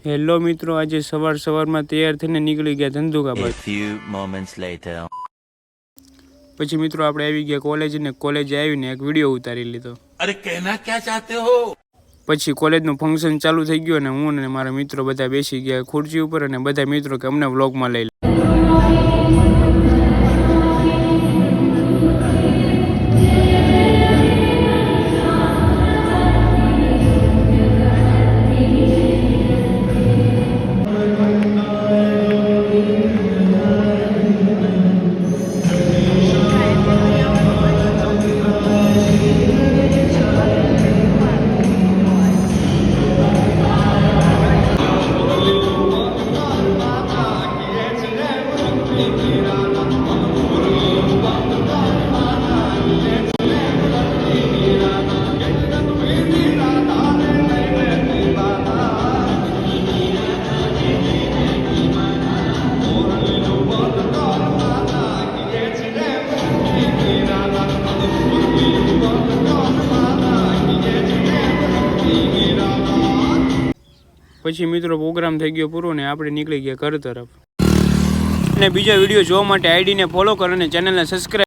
Hello મિત્રો, આજે સવારમાં તૈયાર થઈને નીકળી ગયા ધંધુકા A બાજુ. few moments later. પછી મિત્રો આપણે આવી ગયા કોલેજ ને કોલેજે આવીને એક વિડીયો ઉતારી લીધો. अरे कहना क्या चाहते हो? પછી કોલેજનું ફંક્શન ચાલુ થઈ ગયું અને હું અને મારા મિત્રો બધા બેસી ગયા ખુરશી ઉપર અને બધા મિત્રો કે અમને વ્લોગમાં લઈ લે. પછી મિત્રો પ્રોગ્રામ થઈ ગયો પૂરો ને આપણે નીકળી ગયા ઘર તરફ. અને બીજા વિડીયો જોવા માટે આઈડીને ફોલો કરો અને ચેનલને સબસ્ક્રાઈબ